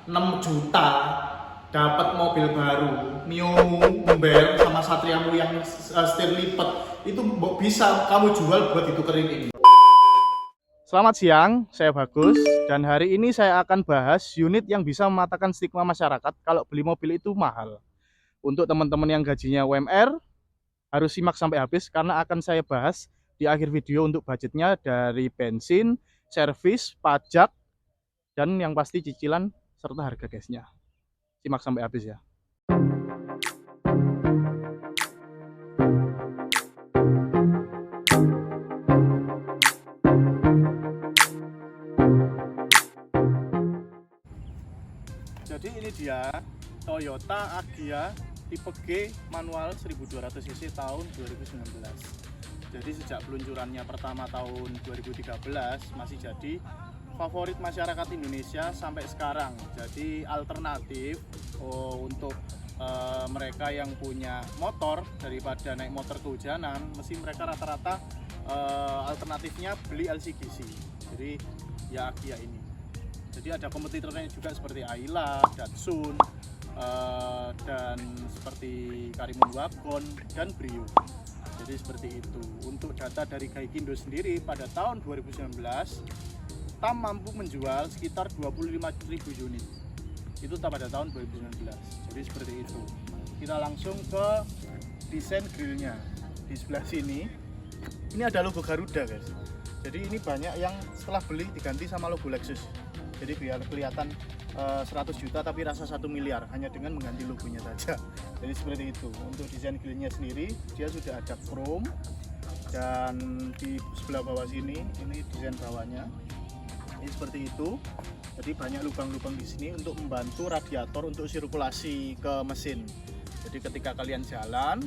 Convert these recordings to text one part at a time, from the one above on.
6 juta dapat mobil baru, Mio Umbel sama Satriamu yang setir lipat itu bisa kamu jual buat ditukerin ini. Selamat siang, saya Bagus dan hari ini saya akan bahas unit yang bisa mematahkan stigma masyarakat kalau beli mobil itu mahal. Untuk teman-teman yang gajinya UMR harus simak sampai habis karena akan saya bahas di akhir video untuk budgetnya dari bensin, servis, pajak, dan yang pasti cicilan serta harga gasnya. Simak sampai habis ya. Jadi ini dia Toyota Agya tipe G manual 1200 cc tahun 2019. Jadi sejak peluncurannya pertama tahun 2013 masih jadi favorit masyarakat Indonesia sampai sekarang. Jadi alternatif untuk mereka yang punya motor daripada naik motor kehujanan, mesti mereka rata-rata alternatifnya beli LCGC. Jadi ya Agya ini. Jadi ada kompetitornya juga seperti Ayla, Datsun, dan seperti Karimun Wagon dan Brio. Jadi seperti itu. Untuk data dari Gaikindo sendiri pada tahun 2019 TAM mampu menjual sekitar 25.000 unit. Itu pada tahun 2019. Jadi seperti itu. Kita langsung ke desain grillnya. Di sebelah sini ini ada logo Garuda, guys. Jadi ini banyak yang setelah beli diganti sama logo Lexus. Jadi biar kelihatan 100 juta tapi rasa 1 miliar hanya dengan mengganti logonya saja. Jadi seperti itu. Untuk desain grillnya sendiri dia sudah ada chrome, dan di sebelah bawah sini ini desain bawahnya. Ini seperti itu. Jadi banyak lubang-lubang di sini untuk membantu radiator untuk sirkulasi ke mesin. Jadi ketika kalian jalan,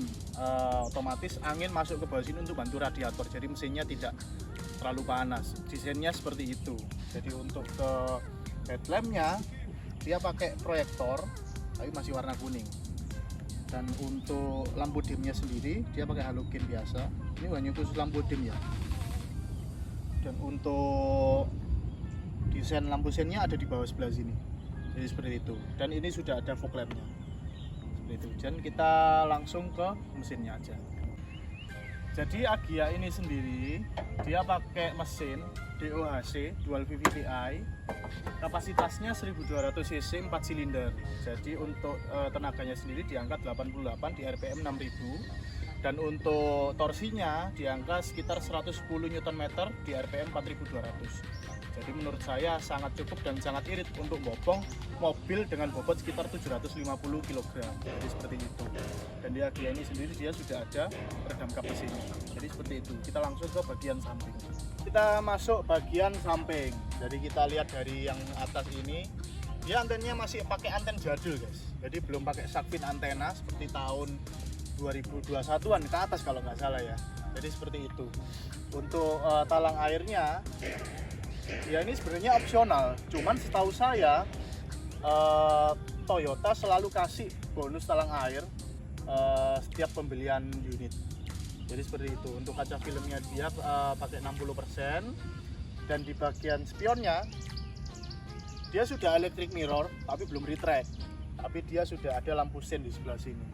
otomatis angin masuk ke bawah sini untuk bantu radiator. Jadi mesinnya tidak terlalu panas. Desainnya seperti itu. Jadi untuk ke headlampnya dia pakai proyektor, tapi masih warna kuning. Dan untuk lampu dimnya sendiri dia pakai halogen biasa. Ini hanya khusus lampu dim ya. Dan untuk desain lampu sennya ada di bawah sebelah sini. Jadi seperti itu. Dan ini sudah ada fog lampnya. Seperti itu. Dan kita langsung ke mesinnya aja. Jadi Agya ini sendiri dia pakai mesin DOHC Dual VVT-i, kapasitasnya 1200 cc 4 silinder. Jadi untuk tenaganya sendiri diangkat 88 di RPM 6000, dan untuk torsinya diangkat sekitar 110 Nm di RPM 4200. Jadi menurut saya sangat cukup dan sangat irit untuk bopong mobil dengan bobot sekitar 750 kg. Jadi seperti itu. Dan di Agya ini sendiri dia sudah ada peredam kap mesinnya. Jadi seperti itu. Kita langsung ke bagian samping. Kita masuk bagian samping. Jadi kita lihat dari yang atas ini, dia antenanya masih pakai anten jadul, guys. Jadi belum pakai shark fin antena seperti tahun 2021-an ke atas kalau nggak salah ya. Jadi seperti itu. Untuk talang airnya ya ini sebenarnya opsional, cuman setahu saya Toyota selalu kasih bonus talang air setiap pembelian unit. Jadi seperti itu. Untuk kaca filmnya dia pakai 60%, dan di bagian spionnya dia sudah electric mirror tapi belum retract, tapi dia sudah ada lampu sen di sebelah sini.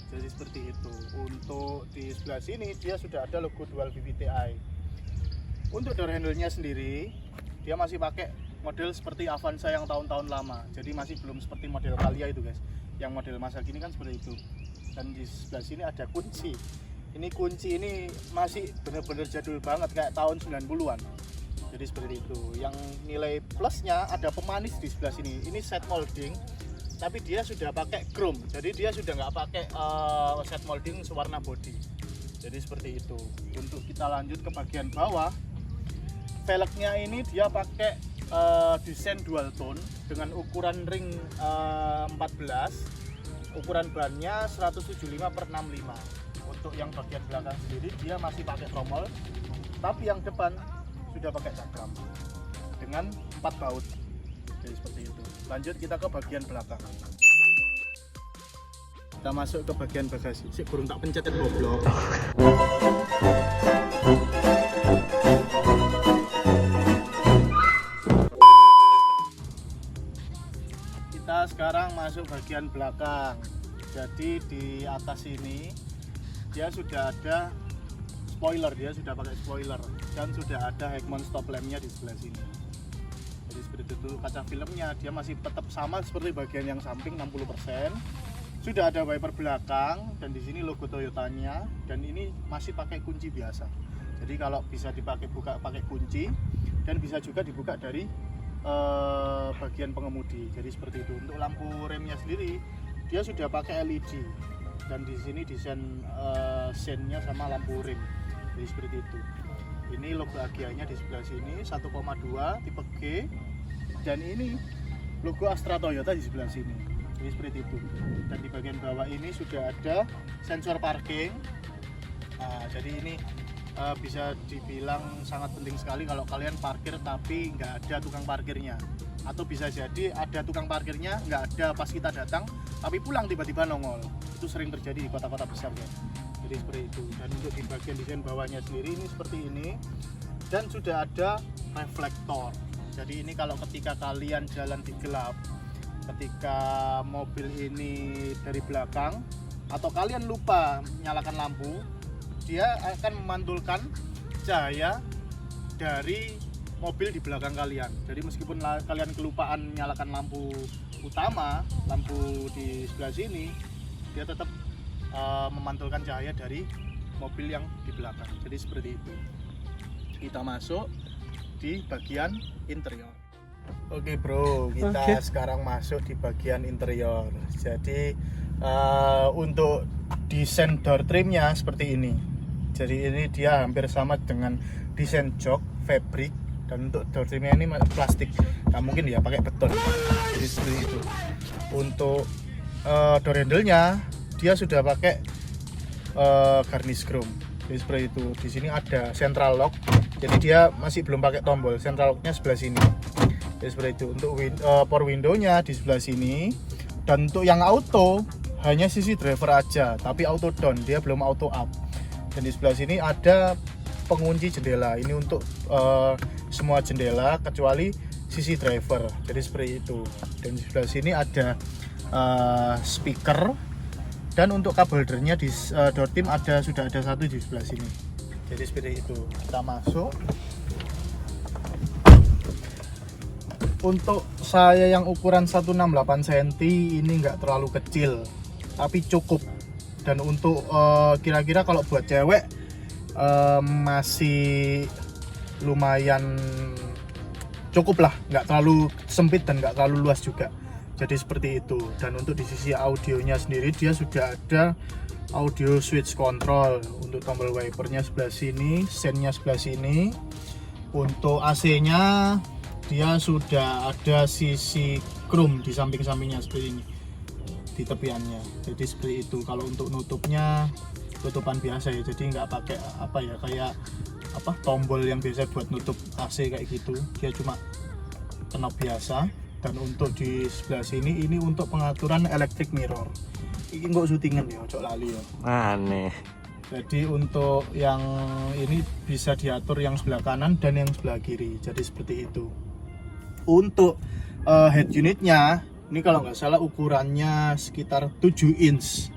Jadi seperti itu. Untuk di sebelah sini dia sudah ada logo Dual VVT-i. Untuk door handle-nya sendiri dia masih pakai model seperti Avanza yang tahun-tahun lama. Jadi masih belum seperti model Calya itu, guys. Yang model masa kini kan seperti itu. Dan di sebelah sini ada kunci. Ini kunci ini masih benar-benar jadul banget kayak tahun 90-an. Jadi seperti itu. Yang nilai plusnya ada pemanis di sebelah sini. Ini set molding, tapi dia sudah pakai chrome. Jadi dia sudah nggak pakai set molding sewarna body. Jadi seperti itu. Untuk kita lanjut ke bagian bawah, velgnya ini dia pakai desain dual tone dengan ukuran ring 14, ukuran bannya 175/65. Untuk yang bagian belakang sendiri dia masih pakai tromol, tapi yang depan sudah pakai cakram dengan 4 baut. Jadi seperti itu. Lanjut kita ke bagian belakang. Kita masuk ke bagian bagasi. Sik burung tak pencet goblok. Kita sekarang masuk bagian belakang. Jadi di atas ini dia sudah ada spoiler, dia sudah pakai spoiler dan sudah ada head mount stop lampnya di sebelah sini. Jadi seperti itu. Kaca filmnya dia masih tetap sama seperti bagian yang samping 60%. Sudah ada wiper belakang dan di sini logo Toyotanya, dan ini masih pakai kunci biasa. Jadi kalau bisa dipakai buka pakai kunci, dan bisa juga dibuka dari bagian pengemudi. Jadi seperti itu. Untuk lampu remnya sendiri dia sudah pakai LED, dan di sini desain sennya sama lampu rem. Jadi seperti itu. Ini logo Agya-nya di sebelah sini 1,2 tipe G, dan ini logo Astra Toyota di sebelah sini. Jadi seperti itu. Dan di bagian bawah ini sudah ada sensor parking. Nah, jadi ini bisa dibilang sangat penting sekali kalau kalian parkir tapi nggak ada tukang parkirnya, atau bisa jadi ada tukang parkirnya nggak ada pas kita datang tapi pulang tiba-tiba nongol. Itu sering terjadi di kota-kota besar ya. Jadi seperti itu. Dan untuk di bagian desain bawahnya sendiri ini seperti ini, dan sudah ada reflektor. Jadi ini kalau ketika kalian jalan di gelap, ketika mobil ini dari belakang atau kalian lupa nyalakan lampu, dia akan memantulkan cahaya dari mobil di belakang kalian. Jadi meskipun kalian kelupaan nyalakan lampu utama, lampu di sebelah sini, dia tetap memantulkan cahaya dari mobil yang di belakang. Jadi seperti itu. Kita masuk di bagian interior. Oke bro, kita sekarang masuk di bagian interior. Jadi untuk desain door trimnya seperti ini. Jadi ini dia hampir sama dengan desain jok fabric, dan untuk door trimnya ini plastik. Nggak mungkin ya pakai beton. Jadi seperti itu. Untuk door handle-nya dia sudah pakai garnish chrome. Jadi seperti itu. Di sini ada central lock. Jadi dia masih belum pakai tombol. Central lock-nya sebelah sini. Jadi seperti itu. Untuk power window-nya di sebelah sini. Dan untuk yang auto hanya sisi driver aja, tapi auto down, dia belum auto up. Dan di sebelah sini ada pengunci jendela. Ini untuk semua jendela kecuali sisi driver. Jadi seperti itu. Dan di sebelah sini ada speaker. Dan untuk kabel holdernya di door trim sudah ada satu di sebelah sini. Jadi seperti itu. Kita masuk. Untuk saya yang ukuran 168 cm ini nggak terlalu kecil, tapi cukup. Dan untuk kira-kira kalau buat cewek masih lumayan cukup lah, nggak terlalu sempit dan nggak terlalu luas juga. Jadi seperti itu. Dan untuk di sisi audionya sendiri dia sudah ada audio switch control. Untuk tombol wipernya sebelah sini, sennya sebelah sini. Untuk AC-nya dia sudah ada sisi chrome di samping-sampingnya seperti ini, di tepiannya. Jadi seperti itu. Kalau untuk nutupnya tutupan biasa ya, jadi nggak pakai kayak tombol yang biasa buat nutup AC kayak gitu. Dia cuma knob biasa. Dan untuk di sebelah sini ini untuk pengaturan electric mirror. Ini nggak syutingan ya, cok lali ya. Aneh. Jadi untuk yang ini bisa diatur yang sebelah kanan dan yang sebelah kiri. Jadi seperti itu. Untuk head unitnya ini kalau nggak salah ukurannya sekitar 7 inch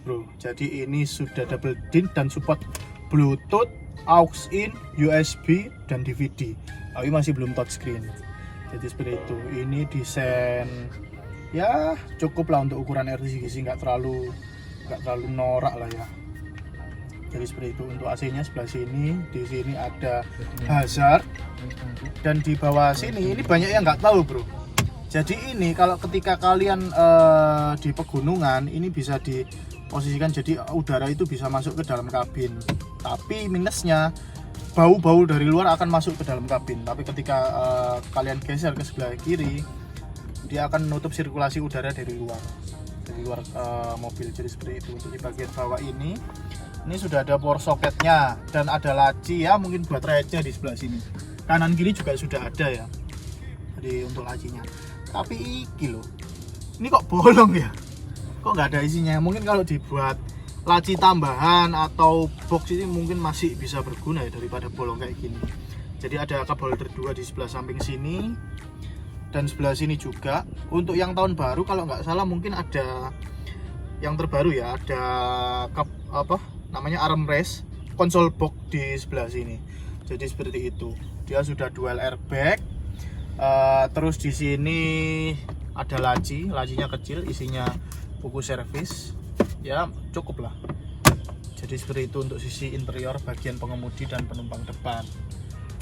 bro. Jadi ini sudah double din dan support Bluetooth, aux in, USB dan DVD. Tapi masih belum touchscreen. Jadi seperti itu. Ini desain ya cukup lah untuk ukuran RTGC, nggak terlalu norak lah ya. Jadi seperti itu. Untuk AC-nya sebelah sini, di sini ada hazard, dan di bawah sini ini banyak yang nggak tahu bro. Jadi ini kalau ketika kalian di pegunungan ini bisa diposisikan jadi udara itu bisa masuk ke dalam kabin. Tapi minusnya bau-bau dari luar akan masuk ke dalam kabin. Tapi ketika kalian geser ke sebelah kiri, dia akan menutup sirkulasi udara dari luar mobil. Jadi seperti itu. Untuk di bagian bawah ini sudah ada power socketnya dan ada laci ya, mungkin buat raitnya di sebelah sini. Kanan kiri juga sudah ada ya. Jadi untuk lacinya. Tapi iki loh, ini kok bolong ya? Kok nggak ada isinya? Mungkin kalau dibuat laci tambahan atau box ini mungkin masih bisa berguna ya daripada bolong kayak gini. Jadi ada cup holder 2 di sebelah samping sini, dan sebelah sini juga. Untuk yang tahun baru kalau nggak salah mungkin ada yang terbaru ya, ada armrest konsol box di sebelah sini. Jadi seperti itu. Dia sudah dual airbag. Terus di sini ada lacinya kecil, isinya buku servis. Ya cukup lah. Jadi seperti itu untuk sisi interior bagian pengemudi dan penumpang depan.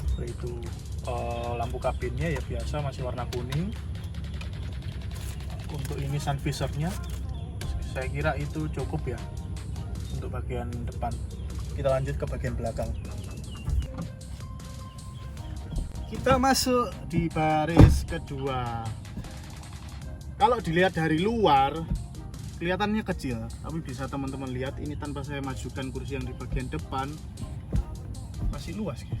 Seperti itu. Lampu kabinnya ya biasa masih warna kuning. Untuk ini sun visornya saya kira itu cukup ya untuk bagian depan. Kita lanjut ke bagian belakang. Kita masuk di baris kedua. Kalau dilihat dari luar kelihatannya kecil, tapi bisa teman-teman lihat ini tanpa saya majukan kursi yang di bagian depan masih luas guys.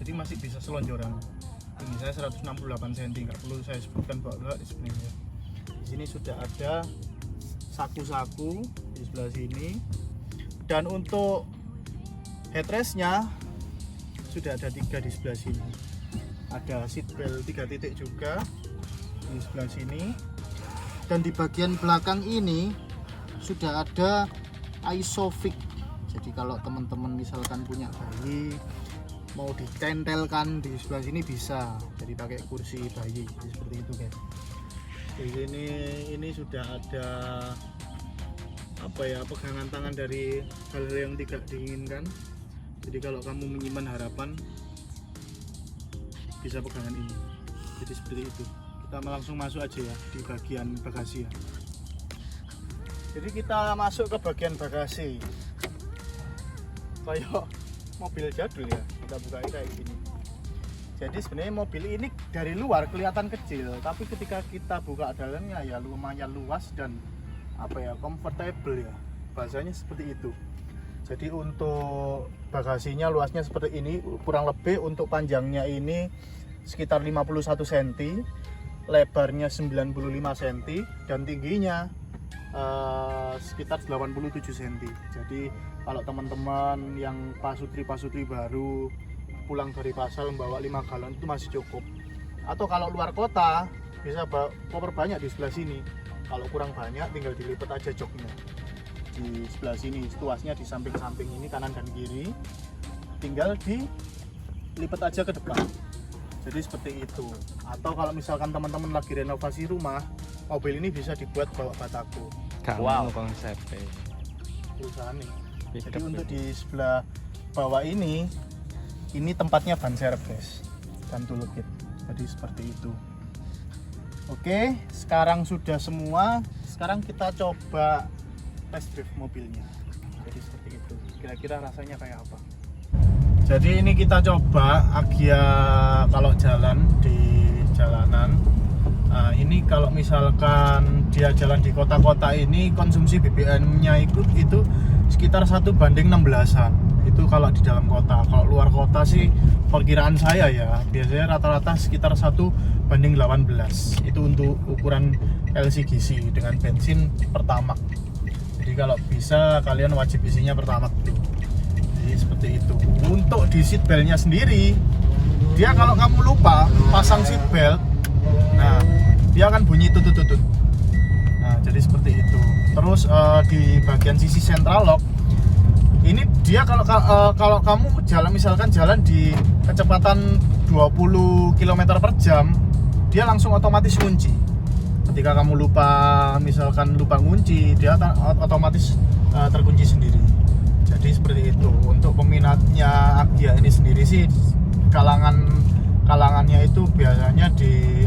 Jadi masih bisa selonjoran. Ini saya 168 cm, nggak perlu saya sebutkan bahwa di sebenarnya. Di sini sudah ada saku-saku di sebelah sini. Dan untuk headrestnya sudah ada 3 di sebelah sini. Ada seat belt 3 titik juga di sebelah sini. Dan di bagian belakang ini sudah ada isofix. Jadi kalau teman-teman misalkan punya bayi mau ditentelkan di sebelah sini bisa, jadi pakai kursi bayi. Jadi seperti itu guys. Di sini ini sudah ada pegangan tangan dari hal-hal yang tidak diinginkan. Jadi kalau kamu menyimpan harapan bisa pegangan ini. Jadi seperti itu. Kita langsung masuk aja ya di bagian bagasi ya. Jadi kita masuk ke bagian bagasi. Kayak mobil jadul ya, kita buka kayak gini. Jadi sebenarnya mobil ini dari luar kelihatan kecil, tapi ketika kita buka dalamnya ya lumayan luas dan comfortable ya, bahasanya seperti itu. Jadi untuk bagasinya luasnya seperti ini, kurang lebih untuk panjangnya ini sekitar 51 cm, lebarnya 95 cm, dan tingginya sekitar 87 cm. Jadi kalau teman-teman yang pasutri baru pulang dari pasar membawa 5 galon itu masih cukup. Atau kalau luar kota bisa koper banyak di sebelah sini. Kalau kurang banyak tinggal dilipat aja joknya. Di sebelah sini, tuasnya di samping-samping ini kanan dan kiri. Tinggal dilipat aja ke depan. Jadi seperti itu. Atau kalau misalkan teman-teman lagi renovasi rumah, mobil ini bisa dibuat bawa batako. Wow, konsepnya. Perusahaan nih. Jadi untuk di sebelah bawah ini tempatnya ban servis dan toolkit. Jadi seperti itu. Oke, sekarang sudah semua. Sekarang kita coba test drive mobilnya. Jadi seperti itu. Kira-kira rasanya kayak apa? Jadi ini kita coba Agya kalau jalan di jalanan. Ini kalau misalkan dia jalan di kota-kota ini konsumsi BBM-nya itu sekitar 1:16-an. Itu kalau di dalam kota. Kalau luar kota sih perkiraan saya ya biasanya rata-rata sekitar 1:18. Itu untuk ukuran LCGC dengan bensin Pertamax. Jadi kalau bisa kalian wajib isinya Pertamax dulu. Jadi seperti itu. Untuk di seat beltnya sendiri, dia kalau kamu lupa pasang seat belt, nah dia akan bunyi tutut-tutut. Nah jadi seperti itu. Terus di bagian sisi central lock ini dia kalau kamu misalkan jalan di kecepatan 20 km per jam, dia langsung otomatis kunci. Ketika kamu misalkan lupa kunci, dia otomatis terkunci sendiri. Jadi seperti itu. Untuk peminatnya Agya ini sendiri sih kalangannya itu biasanya di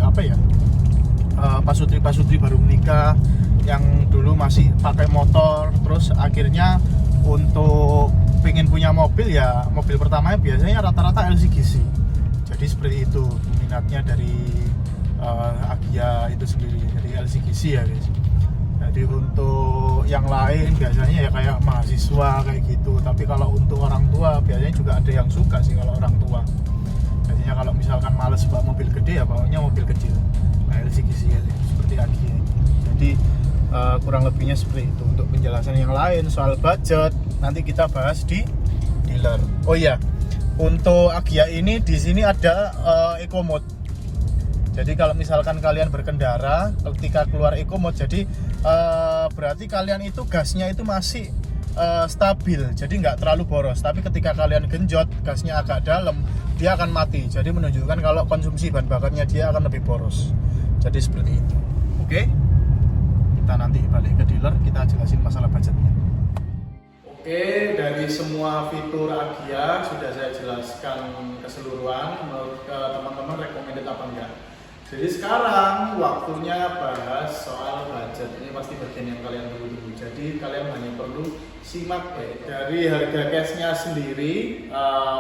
pasutri baru menikah yang dulu masih pakai motor, terus akhirnya untuk pengen punya mobil ya mobil pertamanya biasanya rata-rata LCGC. Jadi seperti itu peminatnya dari Agya itu sendiri, dari LCGC ya guys. Jadi untuk yang lain biasanya ya kayak mahasiswa kayak gitu. Tapi kalau untuk orang tua biasanya juga ada yang suka sih kalau orang tua. Biasanya kalau misalkan males bawa mobil gede ya bawanya mobil kecil. Nah, LCGC ya, seperti Agya. Jadi kurang lebihnya seperti itu. Untuk penjelasan yang lain soal budget nanti kita bahas di dealer. Oh iya, untuk Agya ini di sini ada Eco Mode. Jadi kalau misalkan kalian berkendara ketika keluar eco mode, jadi berarti kalian itu gasnya itu masih stabil, jadi nggak terlalu boros. Tapi ketika kalian genjot, gasnya agak dalam, dia akan mati. Jadi menunjukkan kalau konsumsi bahan bakarnya dia akan lebih boros. Jadi seperti itu. Oke, kita nanti balik ke dealer, kita jelasin masalah budgetnya. Oke, dari semua fitur Agia sudah saya jelaskan keseluruhan. Menurut teman-teman recommended apa enggak? Jadi sekarang waktunya bahas soal budget. Ini pasti bagian yang kalian perlu tunggu. Jadi kalian hanya perlu simak dari harga cashnya sendiri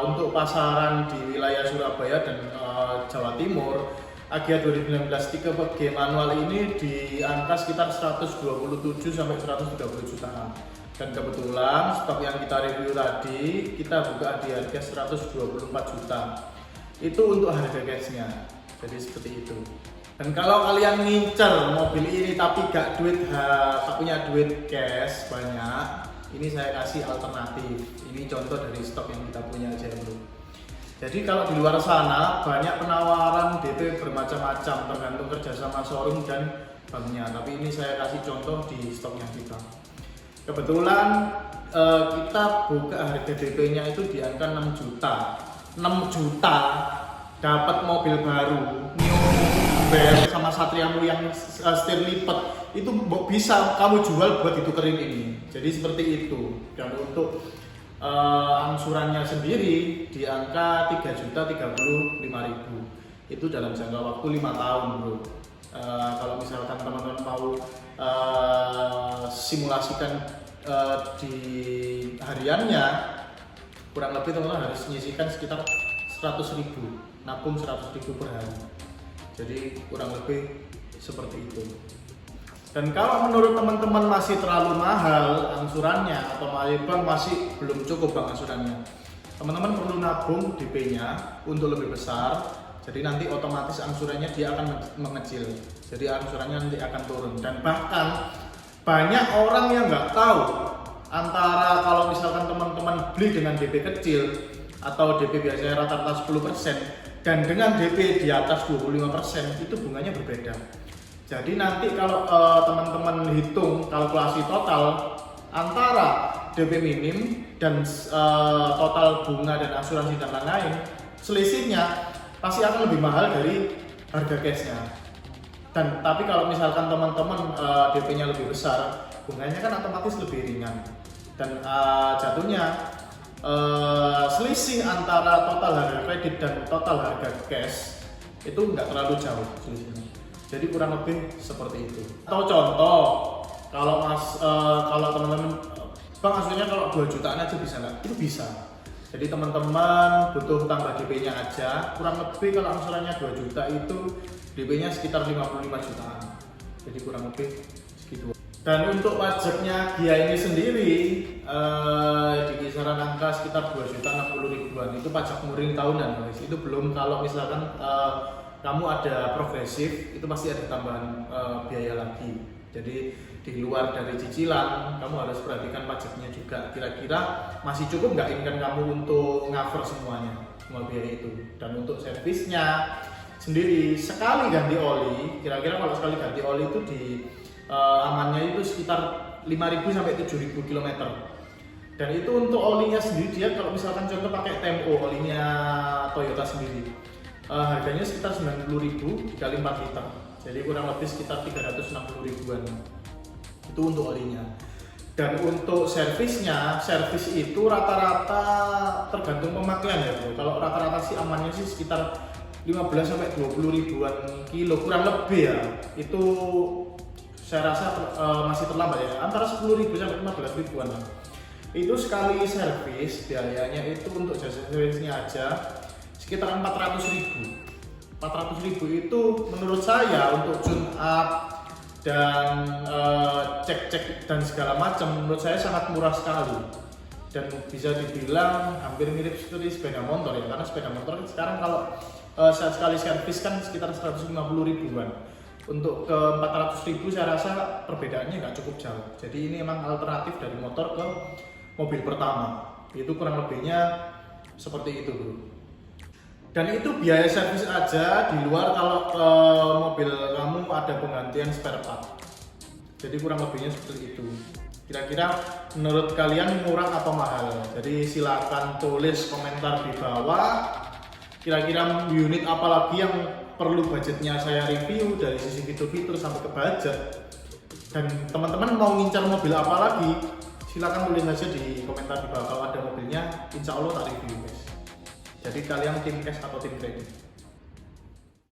untuk pasaran di wilayah Surabaya dan Jawa Timur. Agia 2019 tipe G manual ini di angka sekitar 127 sampai 130 jutaan. Dan kebetulan stok yang kita review tadi kita buka di harga 124 juta. Itu untuk harga cashnya. Jadi seperti itu. Dan kalau kalian ngincer mobil ini tapi gak punya duit cash banyak, ini saya kasih alternatif. Ini contoh dari stok yang kita punya aja bro. Jadi kalau di luar sana banyak penawaran DP bermacam-macam tergantung kerjasama showroom dan banknya. Tapi ini saya kasih contoh di stoknya kita. Kebetulan kita buka harga DP-nya itu di angka 6 juta. 6 juta dapat mobil baru New Bear sama Satriamu yang setir lipat itu bisa kamu jual buat ditukerin ini. Jadi seperti itu. Dan untuk angsurannya sendiri di angka 3.035.000 itu dalam jangka waktu 5 tahun bro. Kalau misalkan teman-teman mau simulasikan di hariannya, kurang lebih teman-teman harus menyisihkan sekitar 100.000, nabung 100.000 per hari. Jadi kurang lebih seperti itu. Dan kalau menurut teman-teman masih terlalu mahal angsurannya atau bank masih belum cukup bang angsurannya, teman-teman perlu nabung DP-nya untuk lebih besar. Jadi nanti otomatis angsurannya dia akan mengecil. Jadi angsurannya nanti akan turun. Dan bahkan banyak orang yang nggak tahu antara kalau misalkan teman-teman beli dengan DP kecil atau DP biasanya rata-rata 10% dan dengan DP di atas 25% itu bunganya berbeda. Jadi nanti kalau teman-teman hitung kalkulasi total antara DP minim dan total bunga dan asuransi dan lain-lain, selisihnya pasti akan lebih mahal dari harga cashnya. Dan tapi kalau misalkan teman-teman DP-nya lebih besar, bunganya kan otomatis lebih ringan. Dan jatuhnya selisih antara total harga kredit dan total harga cash itu nggak terlalu jauh selisihnya. Jadi kurang lebih seperti itu. Atau contoh, kalau kalau teman-teman, bang maksudnya kalau 2 jutaan aja bisa nggak? Itu bisa. Jadi teman-teman butuh tambah DP-nya aja, kurang lebih kalau angsurannya 2 juta itu DP-nya sekitar 55 jutaan. Jadi kurang lebih segitu. Dan untuk pajaknya Gia ini sendiri di kisaran angka sekitar 2.060.000-an. Itu pajak murni tahunan guys. Itu belum kalau misalkan kamu ada progresif, itu pasti ada tambahan biaya lagi. Jadi di luar dari cicilan, kamu harus perhatikan pajaknya juga. Kira-kira masih cukup nggak income kamu untuk cover semua biaya itu. Dan untuk servisnya sendiri, sekali ganti oli, kira-kira kalau sekali ganti oli itu di amannya itu sekitar 5.000 sampai 7.000 km. Dan itu untuk olinya sendiri, dia kalau misalkan contoh pakai Tempo, olinya Toyota sendiri, harganya sekitar 90.000 dikali 4 liter. Jadi kurang lebih sekitar 360.000-an. Itu untuk olinya. Dan untuk servisnya, servis itu rata-rata tergantung pemakaian ya bro. Kalau rata-rata sih amannya sih sekitar 15 sampai 20.000-an kilo kurang lebih ya. Itu saya rasa masih terlambat ya. Antara 10.000 sampai 15.000-an lah. Itu sekali servis biayanya itu untuk jasa servisnya aja sekitar 400.000. 400.000 itu menurut saya untuk tune up dan cek-cek dan segala macam menurut saya sangat murah sekali. Dan bisa dibilang hampir mirip seperti sepeda motor ya, karena sepeda motor sekarang kalau sekali servis kan sekitar 150.000-an. Untuk ke 400.000 saya rasa perbedaannya nggak cukup jauh. Jadi ini emang alternatif dari motor ke mobil pertama. Itu kurang lebihnya seperti itu bro. Dan itu biaya servis aja, di luar kalau mobil kamu ada penggantian spare part. Jadi kurang lebihnya seperti itu. Kira-kira menurut kalian murah atau mahal? Jadi silakan tulis komentar di bawah. Kira-kira unit apa lagi yang perlu budgetnya saya review dari sisi fitur-fitur sampai ke budget. Dan teman-teman mau ngincar mobil apa lagi? Silakan tulis aja di komentar di bawah. Kalau ada mobilnya, insya Allah tak review guys. Jadi kalian tim cash atau tim kredit?